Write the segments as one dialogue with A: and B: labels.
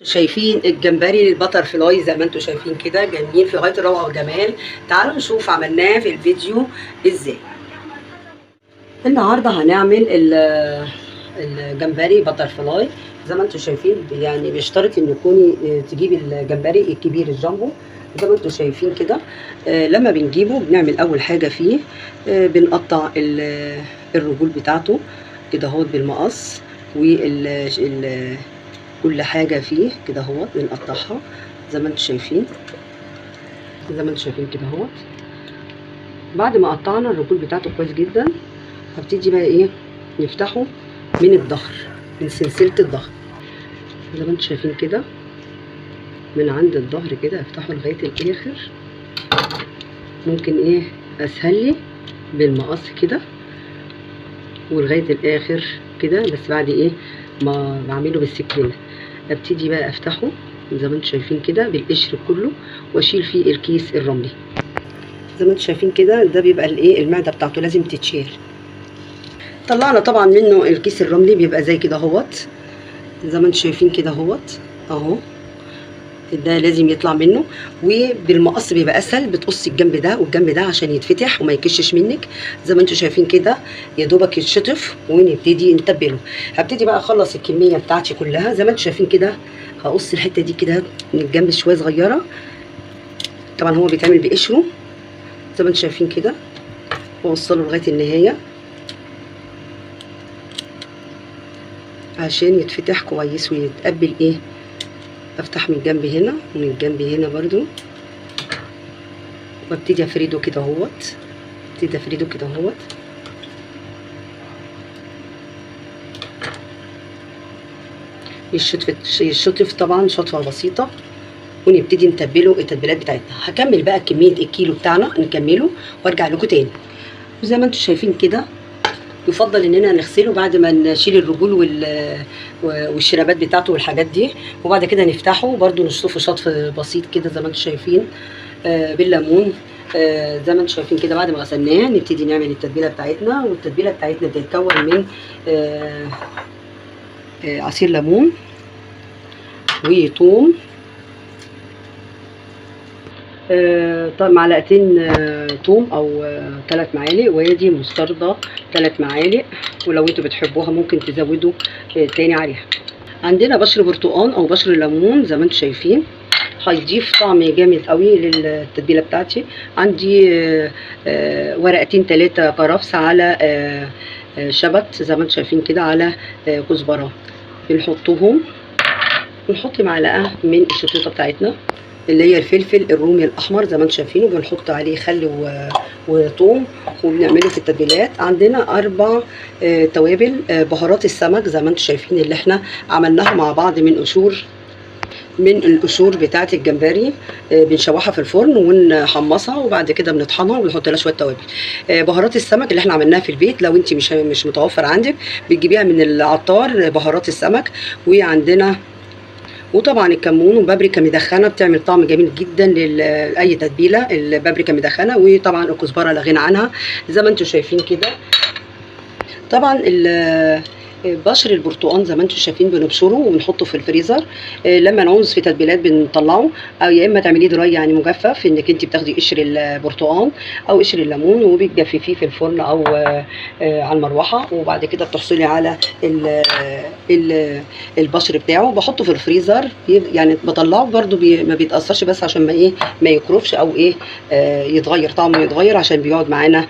A: شايفين الجمبري البتر فلاي زي ما انتم شايفين كده جميل في غايه الروعه والجمال. تعالوا نشوف عملناه في الفيديو ازاي. النهارده هنعمل الجمبري بتر فلاي زي ما انتم شايفين. يعني بيشترط ان تجيبي الجمبري الكبير الجامبو زي ما انتم شايفين كده. لما بنجيبه بنعمل اول حاجه فيه بنقطع الرجول بتاعته كده اهوت بالمقص، كل حاجه فيه كده اهوت بنقطعها زي ما انتم شايفين كده اهوت. بعد ما قطعنا الرجول بتاعته كويس جدا هبتدي بقى ايه نفتحه من الظهر، من سلسله الظهر زي ما انتم شايفين كده. من عند الظهر كده افتحه لغايه الاخر. ممكن ايه اسهل لي بالمقص كده ولغايه الاخر كده، بس بعد ايه ما بعمله بالسكينه ابتدي بقى افتحه زي ما انتم شايفين كده بالقشر كله واشيل فيه الكيس الرملي زي ما انتم شايفين كده. ده بيبقى الايه المعده بتاعته لازم تتشيل. طلعنا طبعا منه الكيس الرملي بيبقى زي كده اهوت زي ما انتم شايفين كده اهوت اهو. ده لازم يطلع منه، وبالمقص بيبقى اسهل. بتقصي الجنب ده والجنب ده عشان يتفتح وما يكشش منك زي ما انتم شايفين كده. يا دوبك يتشطف ونبتدي نتبله. هبتدي بقى اخلص الكميه بتاعتي كلها زي ما انتم شايفين كده. هقص الحته دي كده من الجنب شويه صغيره. طبعا هو بيتعمل بقشره زي ما انتم شايفين كده، واوصله لغايه النهايه عشان يتفتح كويس ويتقبل ايه. افتح من الجنب هنا ومن الجنب هنا برضو وابتدي افرده كده اهوت. يشطف طبعا شطفه بسيطه ونبتدي نتبله التتبيلات بتاعتنا. هكمل بقى كميه الكيلو بتاعنا نكمله وارجع لكم تاني. وزي ما انتم شايفين كده يفضل اننا نغسله بعد ما نشيل الرجول والشرابات بتاعته والحاجات دي، وبعد كده نفتحه برضو نشطفه شطف بسيط كده زي ما انتم شايفين بالليمون زي ما انتم شايفين كده. بعد ما غسلناه نبتدي نعمل التتبيله بتاعتنا، والتتبيله بتاعتنا بتتكون من عصير ليمون وثوم، معلقتين توم او 3 معالق، وادي مستردة 3 معالق، ولو انتوا بتحبوها ممكن تزودوا تاني عليها. عندنا بشر برتقان او بشر ليمون زي ما انتوا شايفين، هيضيف طعم جامد قوي للتتبيله بتاعتي. عندي ورقتين 3 كرفس على شبت زي ما انتوا شايفين كده، على كزبره بنحطهم. ونحط معلقه من الشطوطه بتاعتنا اللي هي الفلفل الرومي الاحمر زي ما انتم شايفين، وبنحط عليه خل وثوم وبنعمله في التتبيلات. عندنا 4 توابل بهارات السمك زي ما انتم شايفين اللي احنا عملناها مع بعض من القشور بتاعه الجمبري. بنشوحها في الفرن ونحمصها وبعد كده بنطحنها ونحط لها شويه توابل. بهارات السمك اللي احنا عملناها في البيت، لو انت مش متوفر عندك بتجيبيها من العطار بهارات السمك. وعندنا وطبعا الكمون وبابريكا مدخنه بتعمل طعم جميل جدا لاي تتبيله. البابريكا مدخنه، وطبعا الكزبره لا غنى عنها زي ما انتم شايفين كده. طبعا بشر البرتقان زي ما انتم شايفين بنبشره وبنحطه في الفريزر. لما نعوز في تتبيلات بنطلعه، او يا اما تعمليه دراي يعني مجفف، انك انت بتاخدي قشر البرتقان او قشر الليمون وبتجففيه في الفرن او على المروحه، وبعد كده بتحصلي على البشر بتاعه. بحطه في الفريزر يعني بطلعه برده ما بيتاثرش، بس عشان ما يكرفش او ايه يتغير طعمه، يتغير عشان بيقعد معانا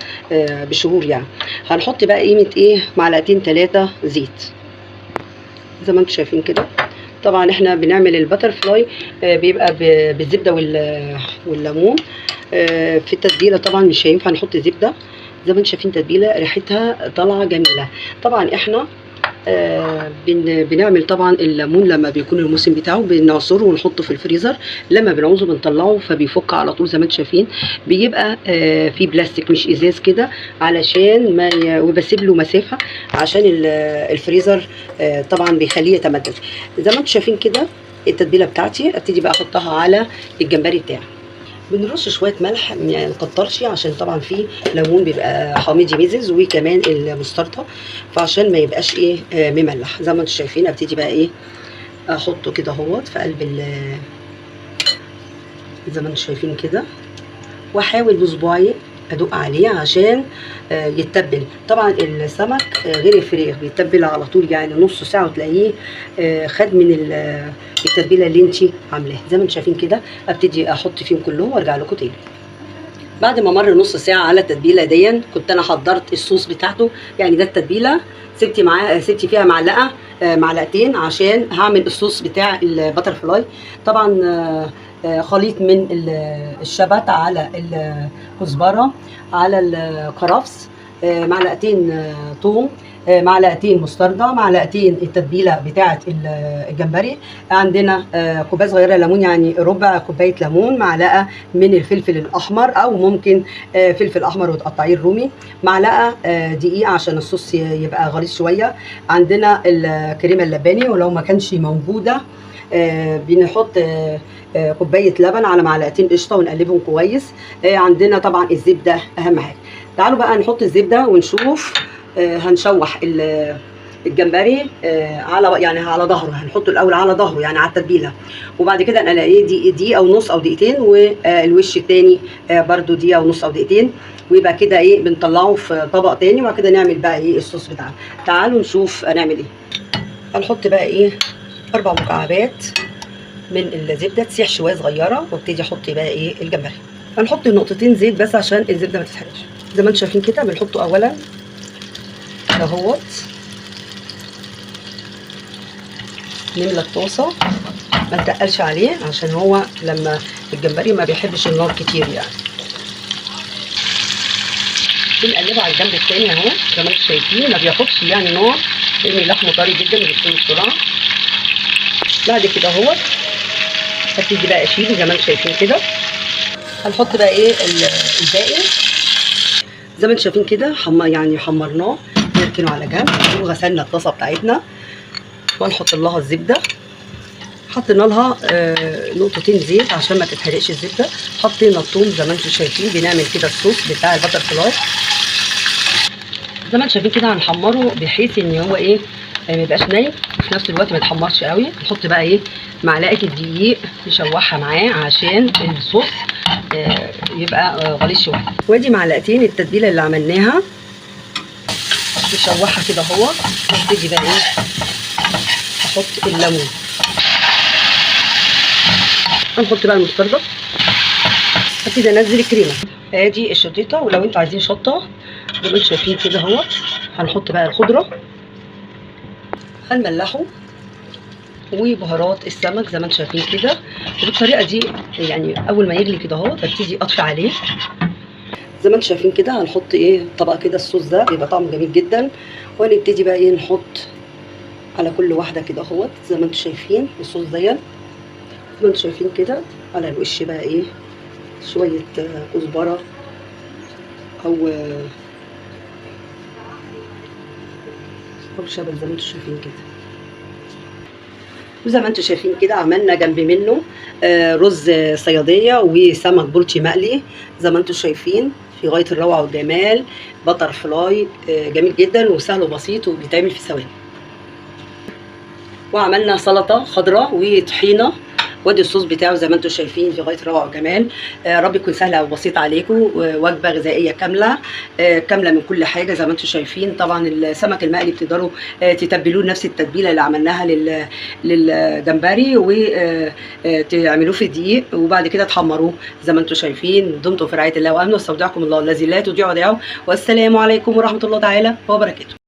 A: بشهور يعني. هنحط بقى قيمه ايه معلقتين 3 زيت زي ما انتم شايفين كده. طبعا احنا بنعمل البتر فلاي بيبقى بالزبده والليمون. في التتبيله طبعا مش هينفع نحط زبده. زي ما انتم شايفين تتبيله ريحتها طالعه جميله. طبعا احنا بنعمل طبعا الليمون لما بيكون الموسم بتاعه بنعصره ونحطه في الفريزر. لما بنعوزه بنطلعه فبيفك على طول زي ما انتم شايفين. بيبقى في بلاستيك مش ازاز كده علشان ما وبسيب له مسافه عشان الفريزر طبعا بيخليه يتمدد. زي ما انتم شايفين كده التتبيله بتاعتي ابتدي بقى احطها على الجمبري بتاعي. بنرش شويه ملح يعني مكترش عشان طبعا فيه ليمون بيبقى حامضي مزز، وكمان المستردة، فعشان ما يبقاش ايه مملح. زي ما انتم شايفين ابتدي بقى ايه احطه كده اهوت في قلب زي ما انتم شايفين كده، واحاول بصباعي ادق عليه عشان يتبل. طبعا السمك غير الفراخ بيتبل على طول، يعني نص ساعه وتلاقيه خد من التتبيله اللي انت عاملاها. زي ما انتم شايفين كده ابتدي احط فيهم كلهم وارجع لكم تاني. بعد ما مر نص ساعه على التتبيله دي، كنت انا حضرت الصوص بتاعته. يعني ده التتبيله سبت فيها معلقه معلقتين عشان هعمل الصوص بتاع البتر فلاي. طبعا خليط من الشبت على الكزبره على الكرفس، معلقتين ثوم، معلقتين مستردة، معلقتين التتبيله بتاعه الجمبري، عندنا كوبايه صغيره ليمون يعني ربع كوبايه ليمون، معلقه من الفلفل الاحمر او ممكن فلفل احمر وتقطعيه الرومي، معلقه دقيق عشان الصوص يبقى غليظ شويه، عندنا الكريمه اللباني ولو ما كانش موجوده بنحط كوبايه لبن على معلقتين قشطه ونقلبهم كويس. عندنا طبعا الزبده اهم حاجه. تعالوا بقى نحط الزبده ونشوف. هنشوح الجمبري على ظهره، هنحطه الاول على ظهره يعني على التتبيله، وبعد كده نلاقيه دقيقه ونص او دقيقتين، والوش الثاني برده دقيقه ونص او دقيقتين، ويبقى كده ايه بنطلعه في طبق تاني، وبعد كده نعمل بقى ايه الصوص بتاعنا. تعالوا نشوف هنعمل ايه. هنحط بقى ايه 4 مكعبات من الزبده تسيح شويه صغيره، وابتدي احط بقى ايه الجمبري. هنحط نقطتين زيت بس عشان الزبده ما تتحرقش. زي ما انتم شايفين كده بنحطه اولا اهوت، نملى الطاسه ما نتقلش عليه عشان هو لما الجمبري ما بيحبش النار كتير يعني. بنقلبه على الجنب التاني اهو زي ما انتم شايفين، ما بياخدش يعني نار لان لحمه طري جدا وبيستوي بسرعه. بعد كده اهوت هبتدي بقى اشيله زي ما انتم شايفين كده. هنحط بقى ايه الباقي زي ما انتم شايفين كده، يعني حمرناه، نركنه على جنب، وغسلنا الطاسه بتاعتنا ونحط لها الزبده. حطينا لها نقطتين زيت عشان ما تتحرقش الزبده. حطينا الثوم زي ما انتم شايفين، بنعمل كده الصوص بتاع البتر فلاي. زي ما انتم شايفين كده هنحمره بحيث ان هو ايه ما يبقاش ني، في نفس الوقت ما يتحمرش قوي. نحط بقى ايه معلقه الدقيق نشوحها معاه عشان الصوص يبقى غليظ شويه. وادي معلقتين التتبيله اللي عملناها نشوحها كده اهو. نبتدي بقى ايه احط الليمون، هنحط بقى المستردة، ابتدي انزل الكريمه. ادي الشطيطه، ولو انتوا عايزين شطه زي ما انتوا شايفين كده اهوت. هنحط بقى الخضره، هنملحه، وبهارات السمك زي ما انتم شايفين كده. وبالطريقه دي يعني اول ما يغلي كده اهو ببتدي اطفي عليه زي ما انتم شايفين كده. هنحط ايه طبق كده، الصوص ده بيبقى طعمه جميل جدا. وهنبتدي بقى ايه نحط على كل واحده كده اهوت زي ما انتم شايفين الصوص ده زي ما انتم شايفين كده. على الوش بقى ايه شويه كزبره او شبت زي ما انتم شايفين كده. وزي ما انتم شايفين كده عملنا جنب منه رز صياديه وسمك بلطي مقلي زي ما انتم شايفين، في غايه الروعه والجمال. بتر فلاي جميل جدا وسهل وبسيط وبيتعمل في ثواني. وعملنا سلطه خضراء وطحينه، وادي الصوص بتاعه زي ما انتم شايفين في غايه الروعه والجمال. رب يكون سهله وبسيطه عليكم. وجبه غذائيه كامله كامله من كل حاجه زي ما انتم شايفين. طبعا السمك المقلي بتقدروا تتبلوه نفس التتبيله اللي عملناها للجمبري، وتعملوه في دقيق وبعد كده تحمروه زي ما انتم شايفين. دمتم في رعايه الله وامنه، واستودعكم الله الذي لا تضيع ودائعه، والسلام عليكم ورحمه الله تعالى وبركاته.